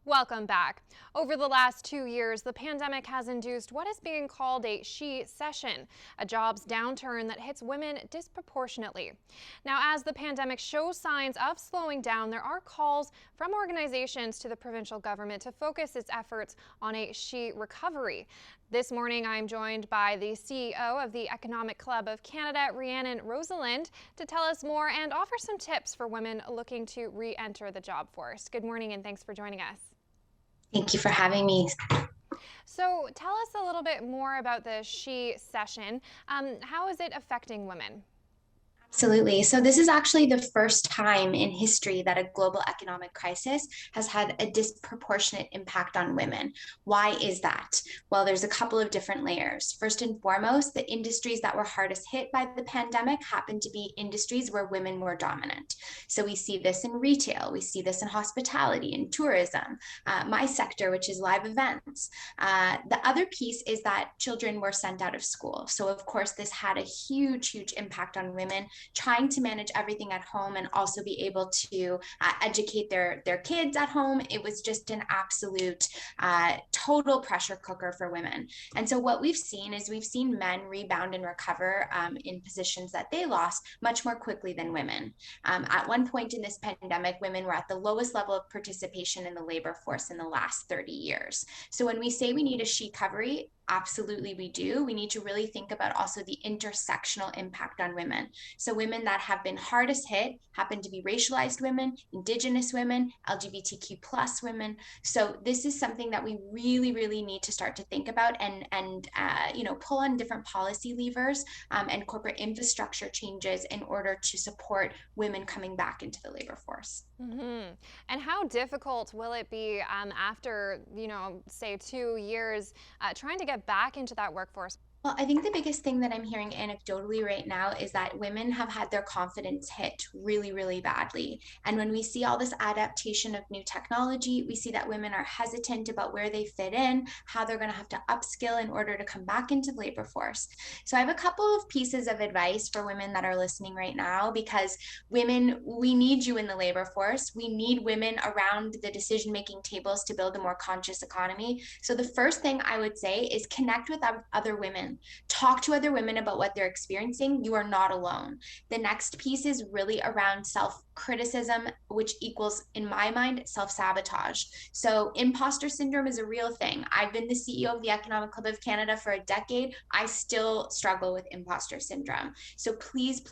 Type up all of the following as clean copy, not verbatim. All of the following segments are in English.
Welcome back. Over the last 2 years, the pandemic has induced what is being called a Cession, a jobs downturn that hits women disproportionately. Now, as the pandemic shows signs of slowing down, there are calls from organizations to the provincial government to focus its efforts on a she recovery. This morning, I'm joined by the CEO of the Economic Club of Canada, Rhiannon Rosalind, to tell us more and offer some tips for women looking to re-enter the job force. Good morning and thanks for joining us. Thank you for having me. So tell us a little bit more about the Cession. How is it affecting women? Absolutely. So, this is actually the first time in history that a global economic crisis has had a disproportionate impact on women. Why is that? Well, there's a couple of different layers. First and foremost, the industries that were hardest hit by the pandemic happen to be industries where women were dominant. So, we see this in retail, we see this in hospitality and tourism, my sector, which is live events. The other piece is that children were sent out of school. So, of course, this had a huge impact on women trying to manage everything at home and also be able to educate their kids at home. It was just an absolute total pressure cooker for women. And so what we've seen is we've seen men rebound and recover in positions that they lost much more quickly than women. At one point in this pandemic, women were at the lowest level of participation in the labor force in the last 30 years. So when we say we need a she recovery, absolutely we do. We need to really think about also the intersectional impact on women. So women that have been hardest hit happen to be racialized women, Indigenous women, LGBTQ plus women. So this is something that we really need to start to think about and pull on different policy levers and corporate infrastructure changes in order to support women coming back into the labor force. Mm-hmm. And how difficult will it be after, say 2 years, trying to get back into that workforce? Well, I think the biggest thing that I'm hearing anecdotally right now is that women have had their confidence hit really badly. And when we see all this adaptation of new technology, we see that women are hesitant about where they fit in, how they're going to have to upskill in order to come back into the labor force. So I have a couple of pieces of advice for women that are listening right now, because women, we need you in the labor force. We need women around the decision-making tables to build a more conscious economy. So the first thing I would say is connect with other women. Talk to other women about what they're experiencing. You are not alone. The next piece is really around self-criticism, which equals, in my mind, self-sabotage. So imposter syndrome is a real thing. I've been the CEO of the Economic Club of Canada for a decade. I still struggle with imposter syndrome. So please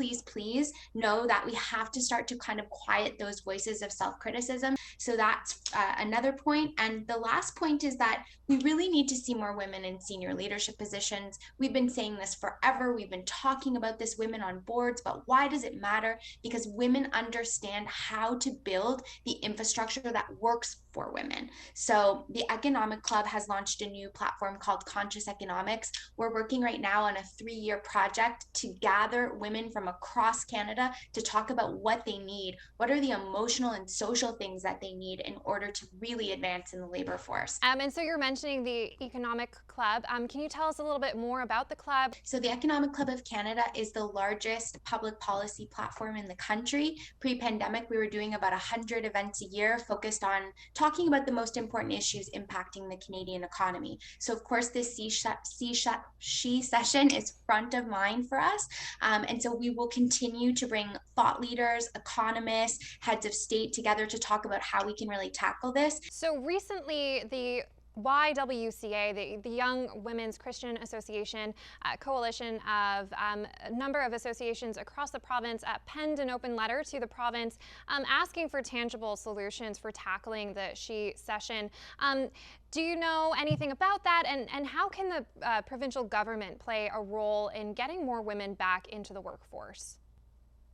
know that we have to start to kind of quiet those voices of self-criticism. So that's another point. And the last point is that we really need to see more women in senior leadership positions. We've been saying this forever. We've been talking about this, women on boards, but why does it matter? Because women understand how to build the infrastructure that works for women. So the Economic Club has launched a new platform called Conscious Economics. We're working right now on a 3-year project to gather women from across Canada to talk about what they need. What are the emotional and social things that they need in order to really advance in the labor force? And so you're mentioning the Economic Club. Can you tell us a little bit more about the club? So the Economic Club of Canada is the largest public policy platform in the country. Pre-pandemic, we were doing about 100 events a year focused on talking about the most important issues impacting the Canadian economy. So of course, this She Session is front of mind for us. And so we will continue to bring thought leaders, economists, heads of state together to talk about how we can really tackle this. So recently, the YWCA, the Young Women's Christian Association, coalition of a number of associations across the province, penned an open letter to the province asking for tangible solutions for tackling the She Session. Do you know anything about that, and how can the provincial government play a role in getting more women back into the workforce?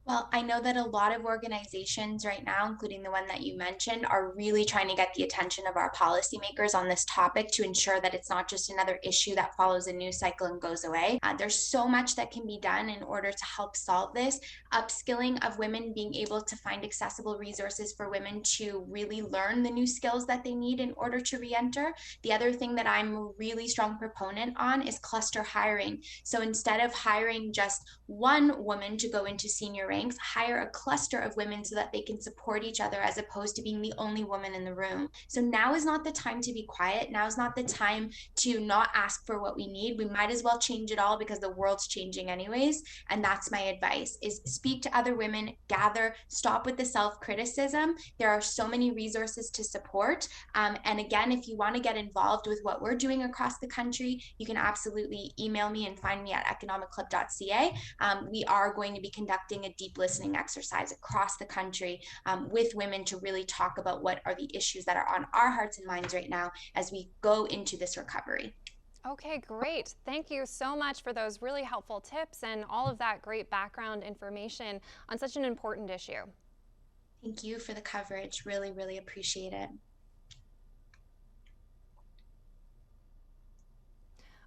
Well, I know that a lot of organizations right now, including the one that you mentioned, are really trying to get the attention of our policymakers on this topic to ensure that it's not just another issue that follows a news cycle and goes away. There's so much that can be done in order to help solve this. Upskilling of women, being able to find accessible resources for women to really learn the new skills that they need in order to re-enter. The other thing that I'm a really strong proponent on is cluster hiring. So instead of hiring just one woman to go into senior ranks, hire a cluster of women so that they can support each other as opposed to being the only woman in the room. So now is not the time to be quiet. Now is not the time to not ask for what we need. We might as well change it all because the world's changing anyways. And that's my advice, is speak to other women, gather, stop with the self-criticism. There are so many resources to support. And again, if you want to get involved with what we're doing across the country, you can absolutely email me and find me at economicclub.ca. We are going to be conducting a deep listening exercise across the country with women to really talk about what are the issues that are on our hearts and minds right now as we go into this recovery. Okay, great. Thank you so much for those really helpful tips and all of that great background information on such an important issue. Thank you for the coverage. Really, really appreciate it.